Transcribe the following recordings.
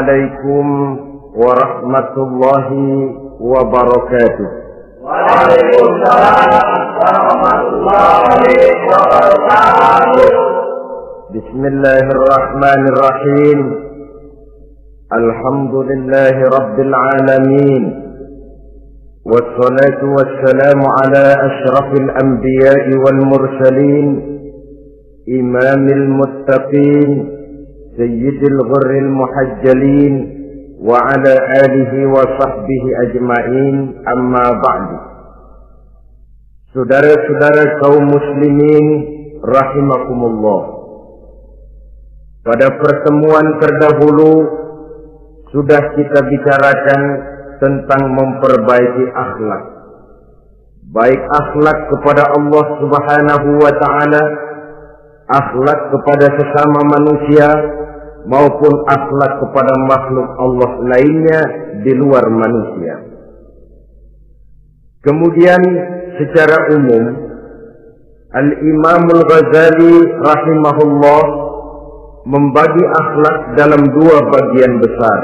عليكم ورحمة الله وبركاته. وعليكم السلام ورحمة الله وبركاته. بسم الله الرحمن الرحيم. الحمد لله رب العالمين، والصلاة والسلام على أشرف الأنبياء والمرسلين، إمام المتقين، سيد الغر المحجلين، وعلى آله وصحبه أجمعين. أما بعد. Saudara-saudara kaum muslimin rahimakumullah, pada pertemuan terdahulu sudah kita bicarakan tentang memperbaiki akhlak, baik akhlak kepada Allah Subhanahu wa ta'ala, akhlak kepada sesama manusia, maupun akhlak kepada makhluk Allah lainnya di luar manusia. Kemudian secara umum Al-Imam Al-Ghazali rahimahullah membagi akhlak dalam dua bagian besar.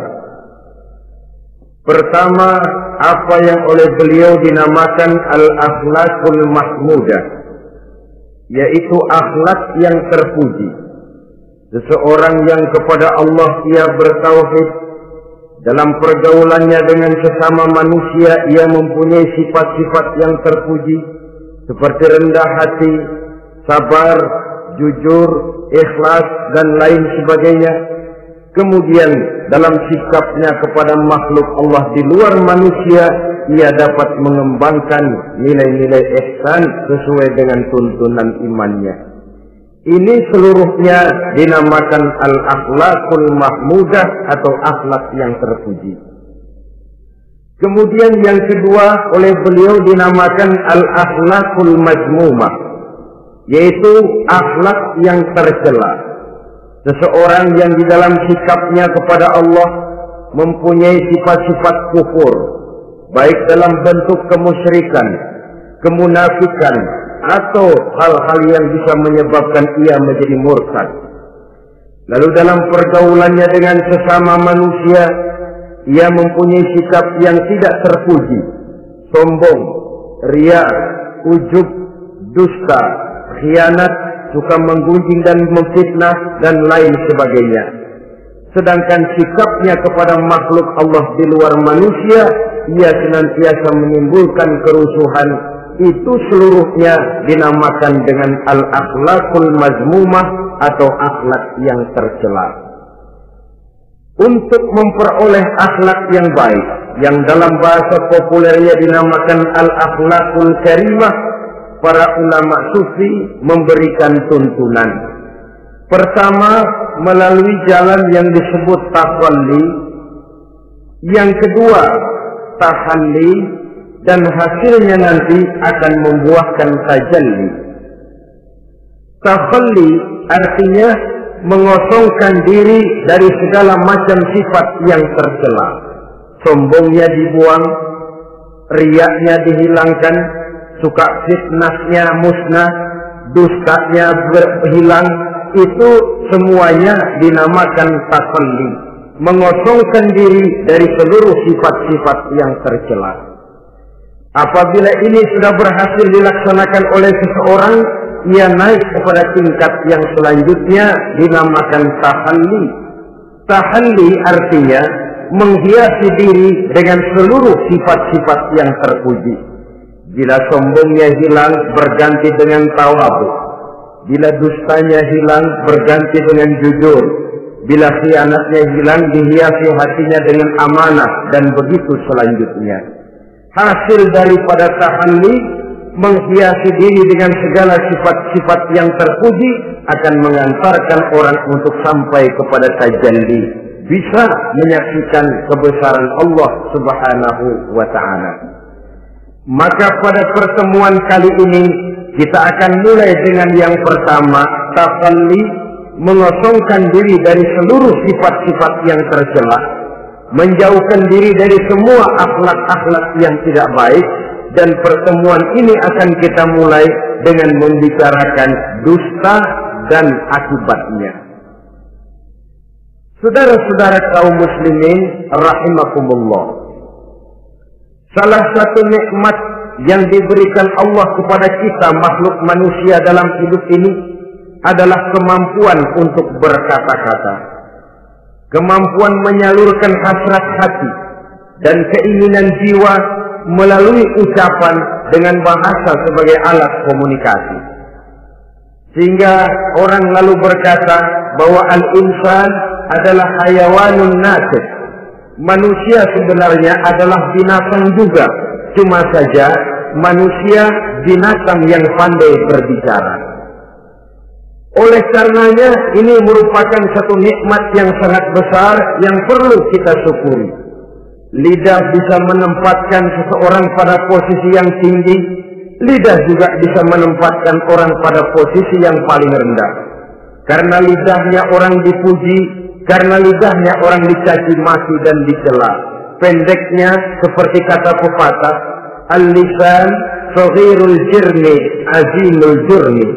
Pertama, apa yang oleh beliau dinamakan al-akhlakul mahmudah, yaitu akhlak yang terpuji. Seseorang yang kepada Allah ia bertauhid, dalam pergaulannya dengan sesama manusia ia mempunyai sifat-sifat yang terpuji, seperti rendah hati, sabar, jujur, ikhlas, dan lain sebagainya. Kemudian dalam sikapnya kepada makhluk Allah di luar manusia, ia dapat mengembangkan nilai-nilai ihsan sesuai dengan tuntunan imannya. Ini seluruhnya dinamakan al-akhlakul mahmudah atau akhlak yang terpuji. Kemudian yang kedua oleh beliau dinamakan al-akhlakul mazmumah, yaitu akhlak yang tercela. Seseorang yang di dalam sikapnya kepada Allah mempunyai sifat-sifat kufur, baik dalam bentuk kemusyrikan, kemunafikan, atau hal-hal yang bisa menyebabkan ia menjadi murtad. Lalu dalam pergaulannya dengan sesama manusia, ia mempunyai sikap yang tidak terpuji, sombong, riya, ujub, dusta, khianat, suka menggunjing dan memfitnah, dan lain sebagainya. Sedangkan sikapnya kepada makhluk Allah di luar manusia, ia senantiasa menimbulkan kerusuhan. Itu seluruhnya dinamakan dengan al-akhlakul mazmumah atau akhlak yang tercela. Untuk memperoleh akhlak yang baik, yang dalam bahasa populernya dinamakan al-akhlakul karimah, para ulama sufi memberikan tuntunan. Pertama, melalui jalan yang disebut taqalli. Yang kedua, tahalli. Dan hasilnya nanti akan membuahkan tajalli. Takhalli artinya mengosongkan diri dari segala macam sifat yang tercela. Sombongnya dibuang, riyaknya dihilangkan, suka fitnahnya musnah, dustanya berhilang. Itu semuanya dinamakan takhalli, mengosongkan diri dari seluruh sifat-sifat yang tercela. Apabila ini sudah berhasil dilaksanakan oleh seseorang, ia naik kepada tingkat yang selanjutnya dinamakan tahalli. Tahalli artinya menghiasi diri dengan seluruh sifat-sifat yang terpuji. Bila sombongnya hilang, berganti dengan tawadhu. Bila dustanya hilang, berganti dengan jujur. Bila khianatnya hilang, dihiasi hatinya dengan amanah, dan begitu selanjutnya. Hasil daripada tahalli, menghiasi diri dengan segala sifat-sifat yang terpuji, akan mengantarkan orang untuk sampai kepada tajalli, bisa menyaksikan kebesaran Allah Subhanahu wa ta'ala. Maka pada pertemuan kali ini kita akan mulai dengan yang pertama, tahalli, mengosongkan diri dari seluruh sifat-sifat yang tercela, menjauhkan diri dari semua akhlak-akhlak yang tidak baik. Dan pertemuan ini akan kita mulai dengan membicarakan dusta dan akibatnya. Saudara-saudara kaum muslimin rahimakumullah, salah satu nikmat yang diberikan Allah kepada kita makhluk manusia dalam hidup ini adalah kemampuan untuk berkata-kata, kemampuan menyalurkan hasrat hati dan keinginan jiwa melalui ucapan dengan bahasa sebagai alat komunikasi. Sehingga orang lalu berkata bahwa al-insan adalah hayawanun natiq. Manusia sebenarnya adalah binatang juga, cuma saja manusia binatang yang pandai berbicara. Oleh karenanya ini merupakan satu nikmat yang sangat besar yang perlu kita syukuri. Lidah bisa menempatkan seseorang pada posisi yang tinggi, lidah juga bisa menempatkan orang pada posisi yang paling rendah. Karena lidahnya orang dipuji, karena lidahnya orang dicaci maki dan dicela. Pendeknya seperti kata pepatah, al-lisan saghirul jirni azimul jurni.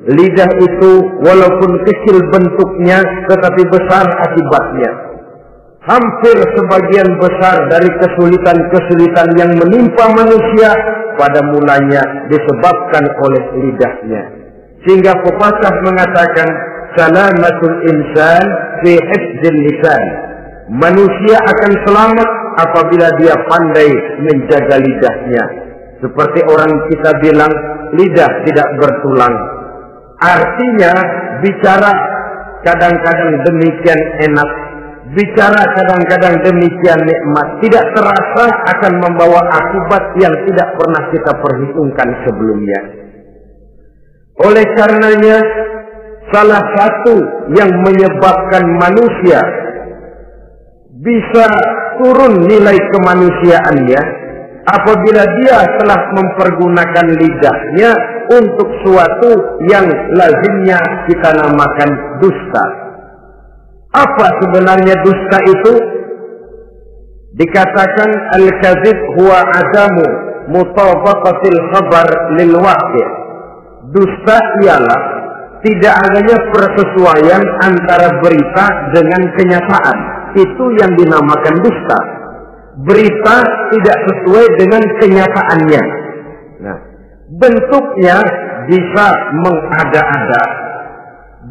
Lidah itu walaupun kecil bentuknya tetapi besar akibatnya. Hampir sebagian besar dari kesulitan-kesulitan yang menimpa manusia pada mulanya disebabkan oleh lidahnya. Sehingga pepatah mengatakan, salamatul insan fi hifdzil lisan. Manusia akan selamat apabila dia pandai menjaga lidahnya. Seperti orang kita bilang, lidah tidak bertulang. Artinya bicara kadang-kadang demikian enak, bicara kadang-kadang demikian nikmat, tidak terasa akan membawa akibat yang tidak pernah kita perhitungkan sebelumnya. Oleh karenanya, salah satu yang menyebabkan manusia bisa turun nilai kemanusiaannya apabila dia telah mempergunakan lidahnya untuk suatu yang lazimnya kita namakan dusta. Apa sebenarnya dusta itu? Dikatakan al-kadzib huwa adamu mutabaqatil khabar lil waqi'. Dusta ialah tidak adanya persesuaian antara berita dengan kenyataan. Itu yang dinamakan dusta. Berita tidak sesuai dengan kenyataannya. Nah, bentuknya bisa mengada-ada,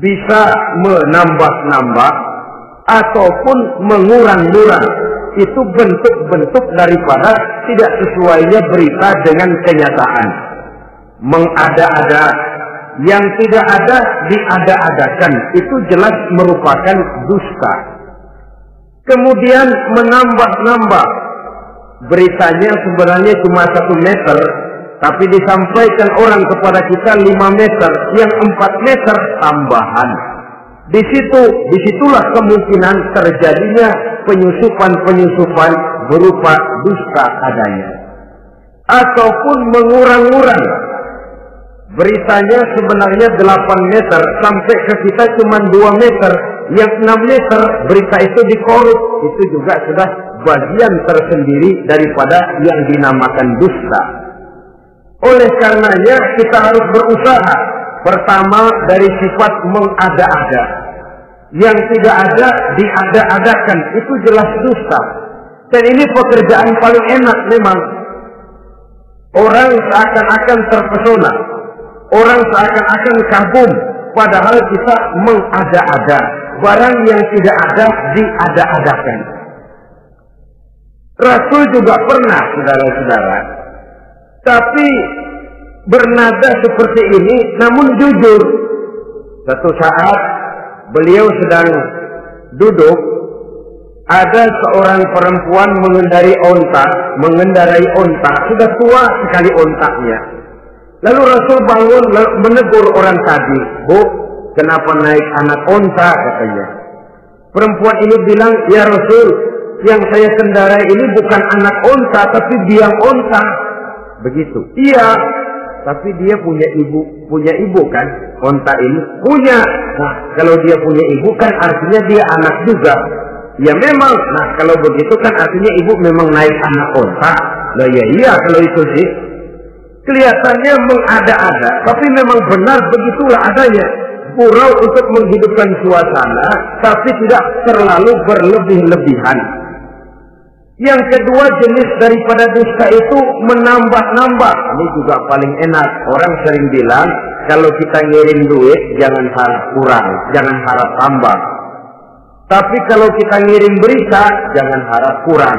bisa menambah-nambah, ataupun mengurang-ngurang. Itu bentuk-bentuk daripada tidak sesuainya berita dengan kenyataan. Mengada-ada, yang tidak ada diada-adakan, itu jelas merupakan dusta. Kemudian menambah-nambah, beritanya sebenarnya cuma 1 meter, tapi disampaikan orang kepada kita 5 meter, yang 4 meter tambahan. Disitulah kemungkinan terjadinya penyusupan-penyusupan berupa dusta adanya. Ataupun mengurang-urang. Beritanya sebenarnya 8 meter, sampai ke kita cuma 2 meter. Yang 6 meter berita itu dikorut. Itu juga sudah bagian tersendiri daripada yang dinamakan dusta. Oleh karenanya kita harus berusaha. Pertama dari sifat mengada-ada. Yang tidak ada diada-adakan, itu jelas dusta. Dan ini pekerjaan paling enak memang. Orang seakan-akan terpesona, orang seakan-akan kagum, padahal kita mengada-ada. Barang yang tidak ada diada-adakan. Rasul juga pernah, saudara-saudara, tapi bernada seperti ini, namun jujur. Satu saat beliau sedang duduk, ada seorang perempuan mengendarai onta, sudah tua sekali ontaknya. Lalu Rasul bangun menegur orang tadi, "Bu, kenapa naik anak onta?" katanya. Perempuan ini bilang, "Ya Rasul, yang saya kendarai ini bukan anak onta, tapi biang onta." Begitu. "Iya, tapi dia punya ibu kan? Onta ini punya." Nah, kalau dia punya ibu kan artinya dia anak juga. Ya memang. Nah, kalau begitu kan artinya ibu memang naik anak onta. Lah ya iya kalau itu sih. Kelihatannya mengada-ada, tapi memang benar begitulah adanya. Gurau untuk menghidupkan suasana, tapi tidak terlalu berlebih-lebihan. Yang kedua jenis daripada dusta itu menambah-nambah. Ini juga paling enak. Orang sering bilang, kalau kita ngirim duit, jangan harap kurang, jangan harap tambah. Tapi kalau kita ngirim berita, jangan harap kurang.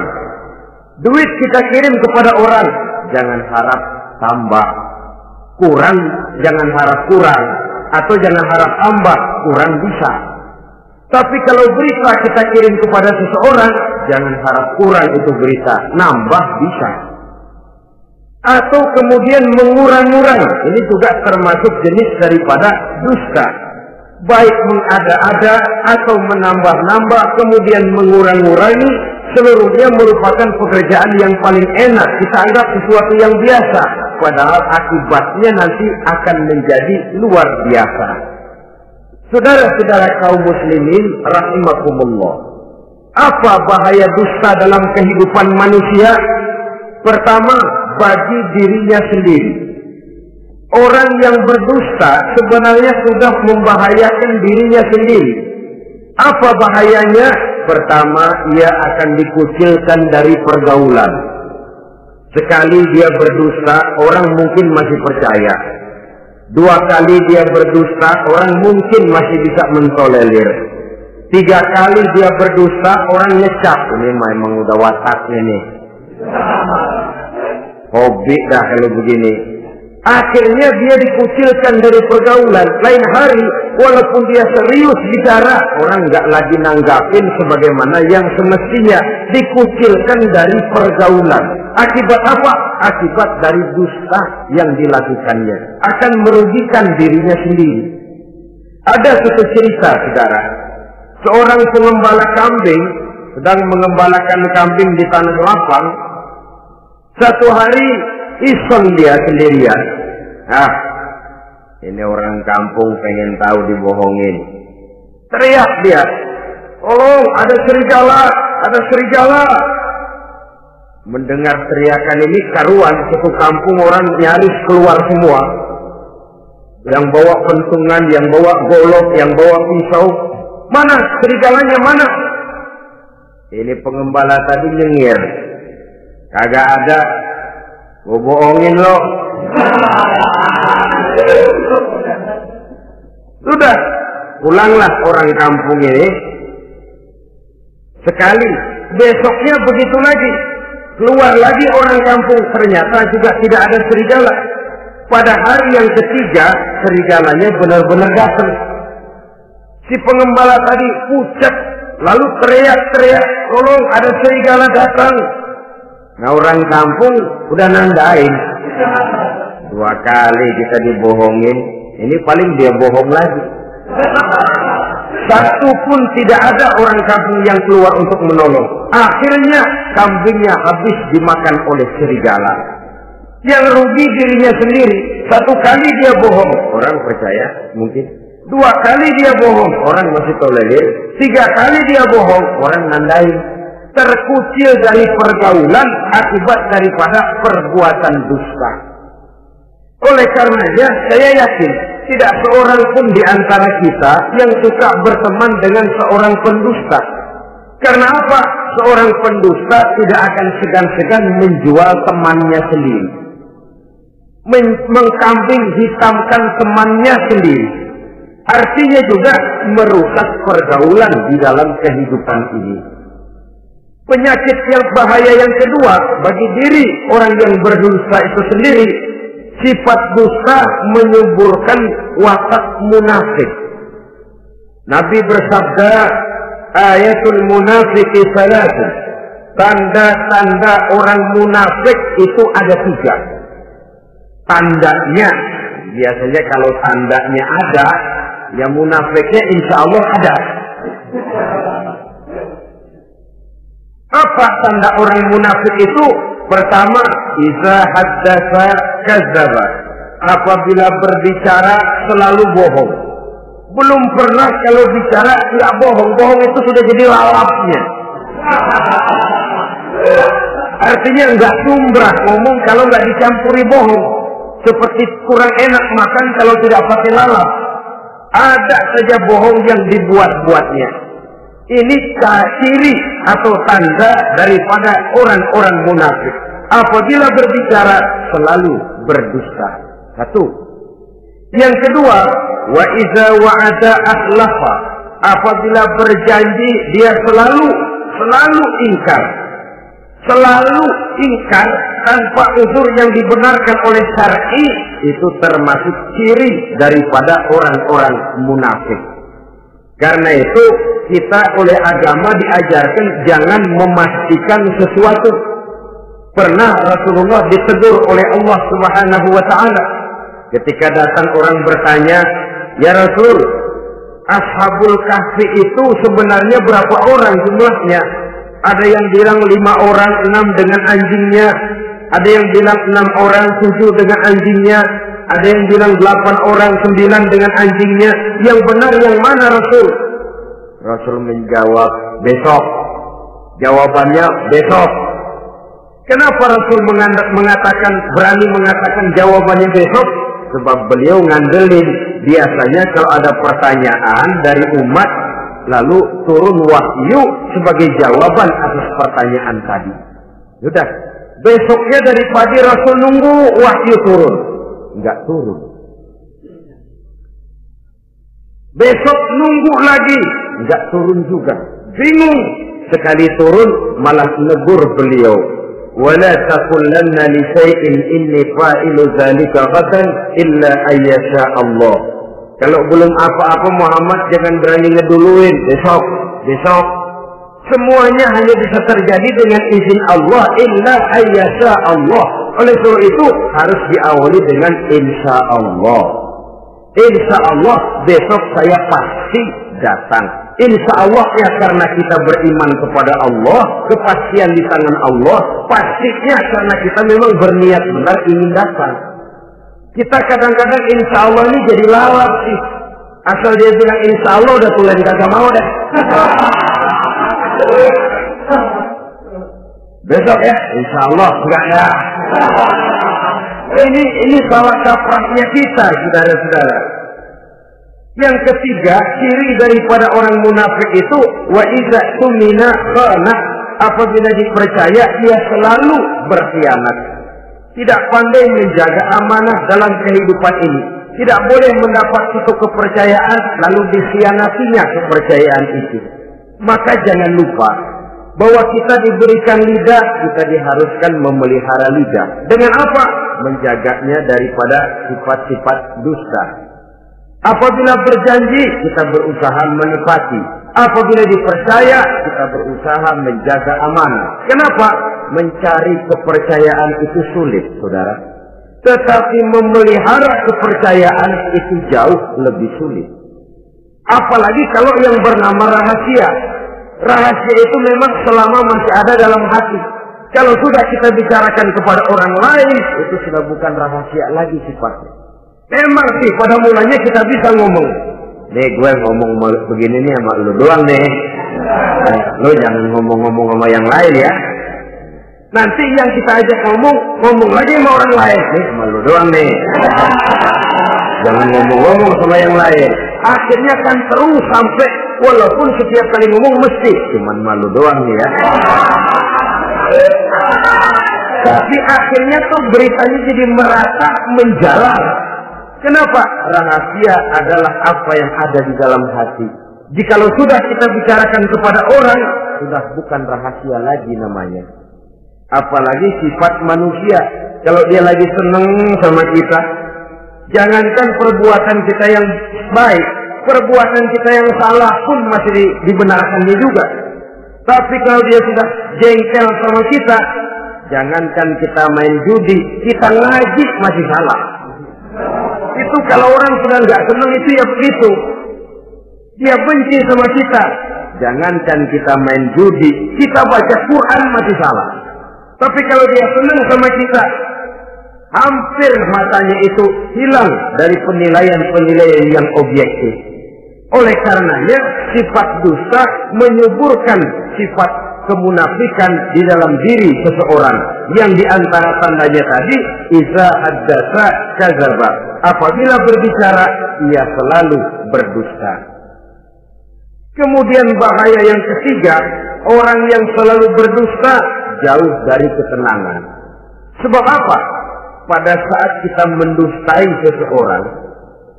Duit kita kirim kepada orang, jangan harap tambah. Kurang, jangan harap kurang. Atau jangan harap tambah, kurang bisa. Tapi kalau berita kita kirim kepada seseorang, jangan harap kurang itu berita, nambah bisa. Atau kemudian mengurang-urang, ini juga termasuk jenis daripada dusta. Baik mengada-ada atau menambah-nambah, kemudian mengurang-urangi, seluruhnya merupakan pekerjaan yang paling enak. Kita anggap sesuatu yang biasa, padahal akibatnya nanti akan menjadi luar biasa. Saudara-saudara kaum muslimin rahimakumullah, apa bahaya dusta dalam kehidupan manusia? Pertama, bagi dirinya sendiri. Orang yang berdusta sebenarnya sudah membahayakan dirinya sendiri. Apa bahayanya? Pertama, ia akan dikucilkan dari pergaulan. Sekali dia berdusta, orang mungkin masih percaya. 2 kali dia berdusta, orang mungkin masih bisa mentolerir. 3 kali dia berdusta, orang ngecap. Ini memang udah wataknya nih. Hobi dah kalau begini. Akhirnya dia dikucilkan dari pergaulan. Lain hari, walaupun dia serius bicara, orang nggak lagi nanggapin sebagaimana yang semestinya. Dikucilkan dari pergaulan. Akibat apa? Akibat dari dusta yang dilakukannya. Akan merugikan dirinya sendiri. Ada satu cerita, saudara. Seorang pengembala kambing sedang mengembalakan kambing di tanah lapang. Satu hari iseng dia sendirian. Ini orang kampung pengen tahu dibohongin. Teriak dia, "Tolong, ada serigala, ada serigala." Mendengar teriakan ini karuan, satu kampung orang nyaris keluar semua. Yang bawa pentungan, yang bawa golok, yang bawa pisau. Mana serigalanya, mana? Ini pengembala tadi nyengir. Kagak ada. Gue bohongin lo. Sudah, pulanglah orang kampung ini. Sekali, besoknya begitu lagi. Keluar lagi orang kampung, ternyata juga tidak ada serigala. Pada hari yang ketiga, serigalanya benar-benar datang. Si pengembala tadi pucat, lalu teriak-teriak, "Tolong, ada serigala datang." Nah, orang kampung udah nandain. 2 kali kita dibohongin, ini paling dia bohong lagi. Satu pun tidak ada orang kampung yang keluar untuk menolong. Akhirnya kambingnya habis dimakan oleh serigala. Yang rugi dirinya sendiri. 1 kali dia bohong, orang percaya mungkin. 2 kali dia bohong, orang masih tolerir. 3 kali dia bohong, orang nandain. Terkucil dari pergaulan akibat daripada perbuatan dusta. Oleh karenanya saya yakin tidak seorang pun di antara kita yang suka berteman dengan seorang pendusta. Karena apa? Seorang pendusta tidak akan segan-segan menjual temannya sendiri. Mengkambing hitamkan temannya sendiri. Artinya juga merusak pergaulan di dalam kehidupan ini. Penyakit yang bahaya yang kedua bagi diri orang yang berdusta itu sendiri, sifat dusta menyuburkan watak munafik. Nabi bersabda, "Ayatul munafiqi salatun." Tanda-tanda orang munafik itu ada 3. Tandanya, biasanya kalau tandanya ada, ya munafiknya insya Allah ada. Apa tanda orang munafik itu? Pertama, iza haddatsa kadzdzaba. Apabila berbicara selalu bohong. Belum pernah kalau bicara tidak bohong. Bohong itu sudah jadi lalapnya. Artinya enggak sumbrah ngomong kalau enggak dicampuri bohong. Seperti kurang enak makan kalau tidak pakai lalap. Ada saja bohong yang dibuat-buatnya. Ini ciri atau tanda daripada orang-orang munafik. Apabila berbicara selalu berdusta. Satu. Yang kedua, wa iza wa'ada akhlafa. Apabila berjanji dia selalu ingkar. Selalu ingkar tanpa uzur yang dibenarkan oleh syar'i, itu termasuk ciri daripada orang-orang munafik. Karena itu kita oleh agama diajarkan jangan memastikan sesuatu. Pernah Rasulullah ditegur oleh Allah Subhanahu wa taala ketika datang orang bertanya, "Ya Rasul, Ashabul Kahfi itu sebenarnya berapa orang jumlahnya?" Ada yang bilang 5 orang, 6 dengan anjingnya. Ada yang bilang 6 orang, 7 dengan anjingnya. Ada yang bilang 8 orang, 9 dengan anjingnya. Yang benar yang mana Rasul? Rasul menjawab, besok. Jawabannya besok. Kenapa Rasul berani mengatakan jawabannya besok? Sebab beliau ngandelin. Biasanya kalau ada pertanyaan dari umat, lalu turun wahyu sebagai jawaban atas pertanyaan tadi. Sudah, besoknya dari pagi Rasul nunggu wahyu turun. Enggak turun. Besok nunggu lagi, enggak turun juga. Bingung. Sekali turun malah negur beliau. Wala taqulanna li syai'in inni fa'ilu dzalika ghadan illa ayyasha Allah. Kalau belum apa-apa Muhammad jangan berani ngeduluin. Besok. Semuanya hanya bisa terjadi dengan izin Allah. Illa ayyasha Allah. Oleh sebab itu harus diawali dengan insya Allah. Insya Allah besok saya pasti datang. Insya Allah ya, karena kita beriman kepada Allah, kepastian di tangan Allah. Pastinya karena kita memang berniat benar ingin datang. Kita kadang-kadang insya Allah ini jadi lawak sih. Asal dia bilang insya Allah udah tulen kagak mau dah. Besok ya, insya Allah enggak ya. Ini salah kaprahnya kita, saudara-saudara. Yang ketiga, ciri daripada orang munafik itu wa iza tumina khana. Apabila dipercaya dia selalu berkhianat. Tidak pandai menjaga amanah dalam kehidupan ini. Tidak boleh mendapat suatu kepercayaan lalu dikhianatinya kepercayaan itu. Maka jangan lupa bahwa kita diberikan lidah, kita diharuskan memelihara lidah. Dengan apa? Menjaganya daripada sifat-sifat dusta. Apabila berjanji, kita berusaha menepati. Apabila dipercaya, kita berusaha menjaga amanah. Kenapa? Mencari kepercayaan itu sulit, saudara. Tetapi memelihara kepercayaan itu jauh lebih sulit. Apalagi kalau yang bernama rahasia. Rahasia itu memang selama masih ada dalam hati. Kalau sudah kita bicarakan kepada orang lain, itu sudah bukan rahasia lagi sifatnya. Memang sih pada mulanya kita bisa ngomong. Nih gue ngomong begini nih sama lu doang nih. Lu jangan ngomong-ngomong sama yang lain ya. Nanti yang kita ajak ngomong lagi sama orang lain. Nih sama lu doang nih. Jangan ngomong-ngomong sama yang lain. Akhirnya kan terus sampai walaupun setiap kali ngomong mesti cuman malu doang nih ya. Tapi akhirnya tuh beritanya jadi merata menjalar. Kenapa? Rahasia adalah apa yang ada di dalam hati. Jikalau sudah kita bicarakan kepada orang, sudah bukan rahasia lagi namanya. Apalagi sifat manusia. Kalau dia lagi seneng sama kita, jangankan perbuatan kita yang baik, perbuatan kita yang salah pun masih dibenarkannya juga. Tapi kalau dia sudah jengkel sama kita, jangankan kita main judi, kita ngaji masih salah. Itu kalau orang sudah nggak senang itu ya begitu. Dia benci sama kita. Jangankan kita main judi, kita baca Quran masih salah. Tapi kalau dia senang sama kita, hampir matanya itu hilang dari penilaian-penilaian yang objektif. Oleh karenanya sifat dusta menyuburkan sifat kemunafikan di dalam diri seseorang. Yang diantara tandanya tadi, iza haddasa kadzaba. Apabila berbicara, ia selalu berdusta. Kemudian bahaya yang ketiga, orang yang selalu berdusta jauh dari ketenangan. Sebab apa? Pada saat kita mendustai seseorang,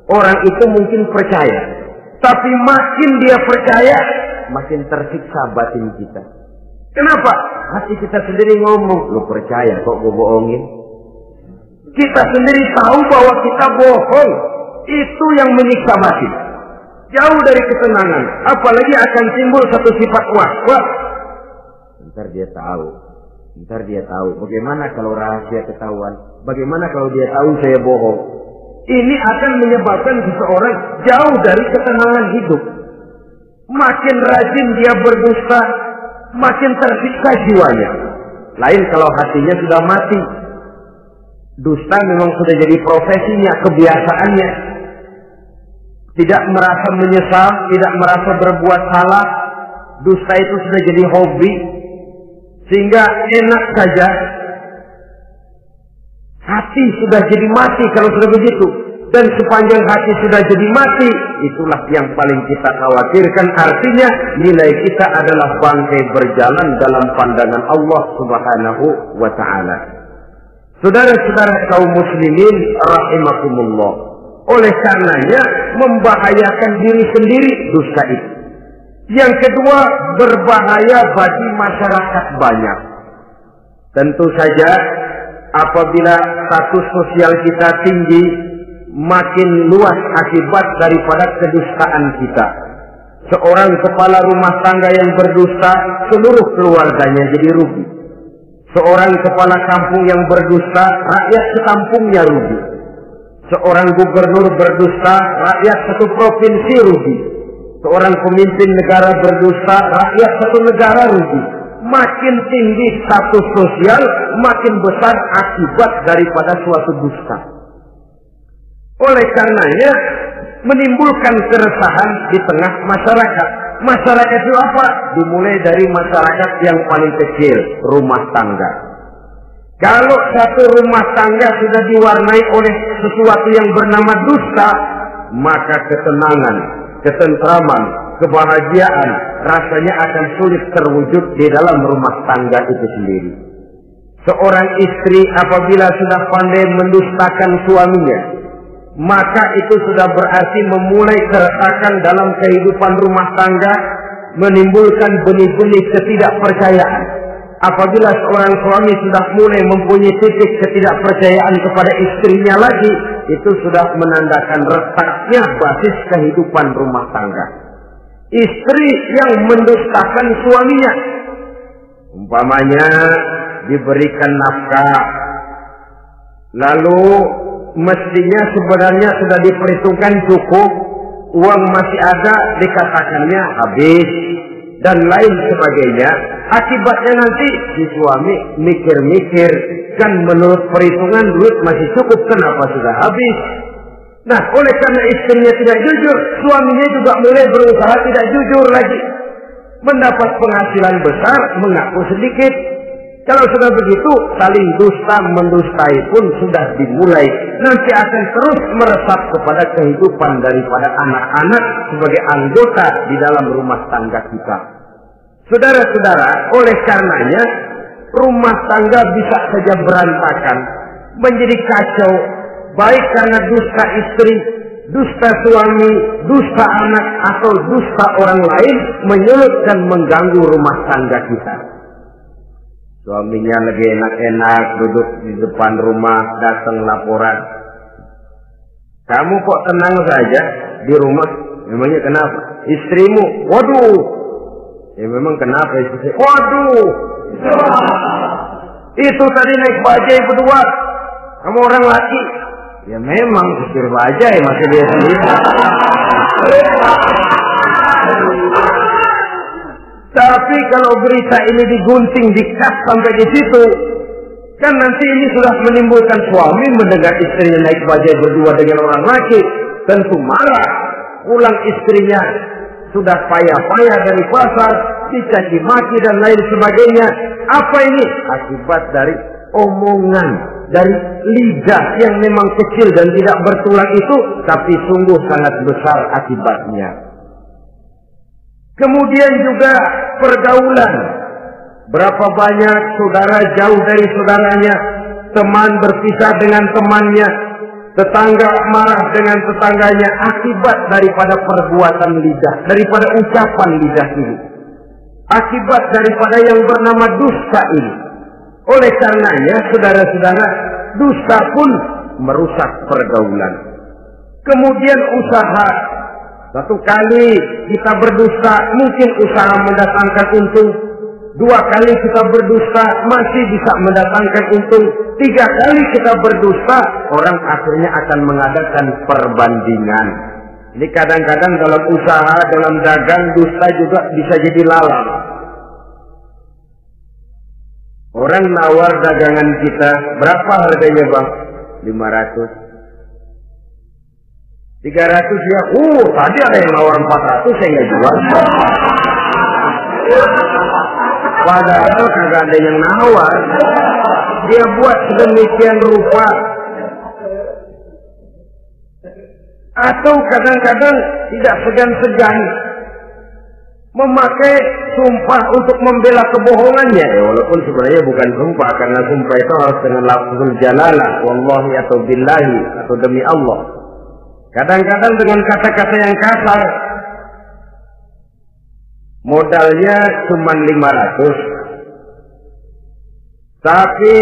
orang itu mungkin percaya. Tapi makin dia percaya, makin tersiksa batin kita. Kenapa? Hati kita sendiri ngomong, lu percaya kok gue bohongin? Kita sendiri tahu bahwa kita bohong. Itu yang menyiksa batin. Jauh dari ketenangan. Apalagi akan timbul satu sifat was-was. Ntar dia tahu. Bagaimana kalau rahasia ketahuan? Bagaimana kalau dia tahu saya bohong? Ini akan menyebabkan seseorang jauh dari ketenangan hidup. Makin rajin dia berdusta, makin tersiksa jiwanya. Lain kalau hatinya sudah mati. Dusta memang sudah jadi profesinya, kebiasaannya. Tidak merasa menyesal, tidak merasa berbuat salah. Dusta itu sudah jadi hobi. Sehingga enak saja. Hati sudah jadi mati kalau sudah begitu. Dan sepanjang hati sudah jadi mati, itulah yang paling kita khawatirkan. Artinya nilai kita adalah bangkai berjalan dalam pandangan Allah Subhanahu wa ta'ala. Saudara-saudara kaum muslimin rahimakumullah. Oleh karenanya membahayakan diri sendiri dusta itu. Yang kedua, berbahaya bagi masyarakat banyak. Tentu saja apabila status sosial kita tinggi, makin luas akibat daripada kedustaan kita. Seorang kepala rumah tangga yang berdusta, seluruh keluarganya jadi rugi. Seorang kepala kampung yang berdusta, rakyat sekampungnya rugi. Seorang gubernur berdusta, rakyat satu provinsi rugi. Seorang pemimpin negara berdusta, rakyat satu negara rugi. Makin tinggi status sosial, makin besar akibat daripada suatu dusta. Oleh karenanya, menimbulkan keresahan di tengah masyarakat. Masyarakat itu apa? Dimulai dari masyarakat yang paling kecil, rumah tangga. Kalau satu rumah tangga sudah diwarnai oleh sesuatu yang bernama dusta, maka ketenangan, ketentraman, kebahagiaan rasanya akan sulit terwujud di dalam rumah tangga itu sendiri. Seorang istri apabila sudah pandai mendustakan suaminya, maka itu sudah berarti memulai keretakan dalam kehidupan rumah tangga, menimbulkan benih-benih ketidakpercayaan. Apabila seorang suami sudah mulai mempunyai titik ketidakpercayaan kepada istrinya lagi, itu sudah menandakan retaknya basis kehidupan rumah tangga. Istri yang mendustakan suaminya, umpamanya diberikan nafkah, lalu mestinya sebenarnya sudah diperhitungkan cukup, uang masih ada, dikatakannya habis, dan lain sebagainya. Akibatnya nanti si suami mikir-mikir, kan menurut perhitungan duit masih cukup, kenapa sudah habis? Nah, oleh karena istrinya tidak jujur, suaminya juga mulai berusaha tidak jujur lagi. Mendapat penghasilan besar, mengaku sedikit. Kalau sudah begitu, saling dusta mendustai pun sudah dimulai. Nanti akan terus meresap kepada kehidupan daripada anak-anak sebagai anggota di dalam rumah tangga kita. Saudara-saudara, oleh karenanya rumah tangga bisa saja berantakan, menjadi kacau, baik karena dusta istri, dusta suami, dusta anak, atau dusta orang lain menyulut dan mengganggu rumah tangga kita. Suaminya lagi enak-enak duduk di depan rumah, datang laporan. Kamu kok tenang saja di rumah? Memangnya kenapa? Istrimu, waduh. Ya memang kenapa istri? Waduh. Itu tadi naik bajai berdua. Kamu orang laki. Ya memang supir bajai masih dia sendiri. Tapi kalau berita ini digunting, dikat sampai di situ, kan nanti ini sudah menimbulkan suami mendengar istrinya naik bajai berdua dengan orang laki, tentu marah. Pulang istrinya sudah payah-payah dari pasar, dicaci maki dan lain sebagainya. Apa ini? Akibat dari omongan dari lidah yang memang kecil dan tidak bertulang itu, tapi sungguh sangat besar akibatnya. Kemudian juga pergaulan. Berapa banyak saudara jauh dari saudaranya, teman berpisah dengan temannya, tetangga marah dengan tetangganya akibat daripada perbuatan lidah, daripada ucapan lidah ini. Akibat daripada yang bernama dusta ini. Oleh karenanya, saudara-saudara, dusta pun merusak pergaulan. Kemudian usaha. Satu kali kita berdusta, mungkin usaha mendatangkan untung. 2 kali kita berdusta, masih bisa mendatangkan untung. 3 kali kita berdusta, orang akhirnya akan mengadakan perbandingan. Ini kadang-kadang dalam usaha, dalam dagang, dusta juga bisa jadi lalang. Orang nawar dagangan kita, berapa harganya bang? 500. 300 ya, tadi ada yang nawar 400, saya nggak jual. Padahal kagak ada yang nawar. Dia buat sedemikian rupa. Atau kadang-kadang tidak segan-segan memakai sumpah untuk membela kebohongannya. Walaupun sebenarnya bukan sumpah, karena sumpah itu harus dengan lafzul jalalah, wallahi atau billahi, atau demi Allah. Kadang-kadang dengan kata-kata yang kasar. Modalnya cuma 500. Tapi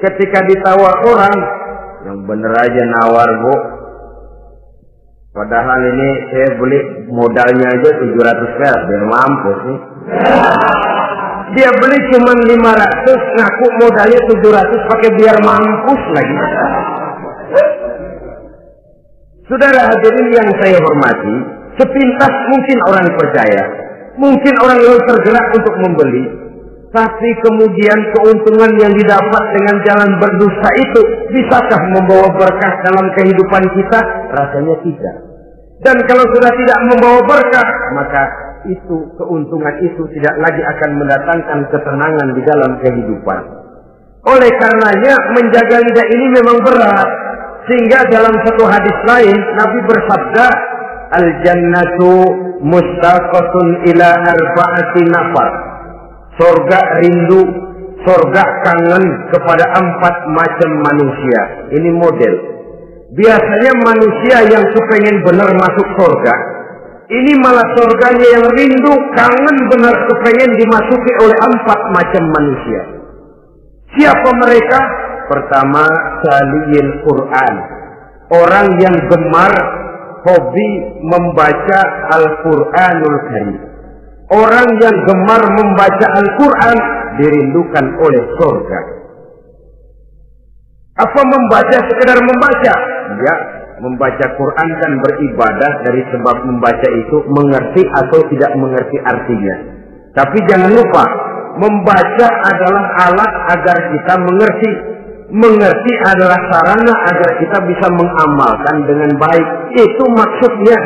ketika ditawar orang, yang bener aja nawar bu. Padahal ini saya beli modalnya aja 700 perak, biar mampus nih. Dia beli cuma 500, ngaku modalnya 700 pakai biar mampus lagi. Saudara hadirin yang saya hormati, sepintas mungkin orang percaya, mungkin orang lain tergerak untuk membeli, tapi kemudian keuntungan yang didapat dengan jalan berdusta itu bisakah membawa berkah dalam kehidupan kita? Rasanya tidak. Dan kalau sudah tidak membawa berkah, maka itu keuntungan itu tidak lagi akan mendatangkan ketenangan di dalam kehidupan. Oleh karenanya menjaga lidah ini memang berat. Sehingga dalam satu hadis lain Nabi bersabda, al-jannatu mustaqatun ila arba'ati nafar. Surga rindu, surga kangen kepada 4 macam manusia. Ini model. Biasanya manusia yang kepengen benar masuk surga, ini malah surganya yang rindu, kangen benar kepengen dimasuki oleh 4 macam manusia. Siapa mereka? Pertama, taliyil Quran. Orang yang gemar, hobi membaca Al-Quranul Karim. Orang yang gemar membaca Al-Quran dirindukan oleh surga. Apa membaca sekedar membaca? Ya, membaca Quran kan beribadah, dari sebab membaca itu mengerti atau tidak mengerti artinya. Tapi jangan lupa, membaca adalah alat agar kita mengerti. Mengerti adalah sarana agar kita bisa mengamalkan dengan baik. Itu maksudnya.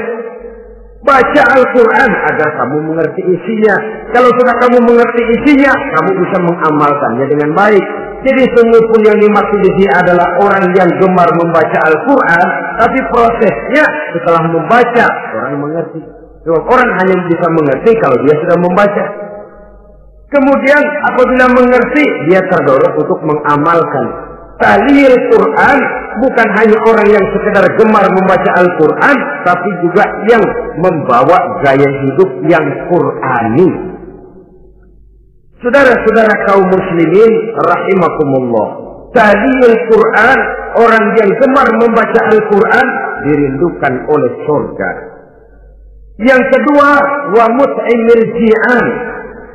Baca Al-Quran agar kamu mengerti isinya. Kalau sudah kamu mengerti isinya, kamu bisa mengamalkannya dengan baik. Jadi sungguh pun yang dimaksud di sini adalah orang yang gemar membaca Al-Quran, tapi prosesnya setelah membaca, orang mengerti. Sebab orang hanya bisa mengerti kalau dia sudah membaca. Kemudian apabila mengerti, dia terdorong untuk mengamalkan. Tahlil Quran bukan hanya orang yang sekedar gemar membaca Al-Quran, tapi juga yang membawa gaya hidup yang Qurani. Saudara-saudara kaum muslimin rahimakumullah, tahlil Quran, orang yang gemar membaca Al-Quran dirindukan oleh surga. Yang kedua, wa mut'imil ji'an,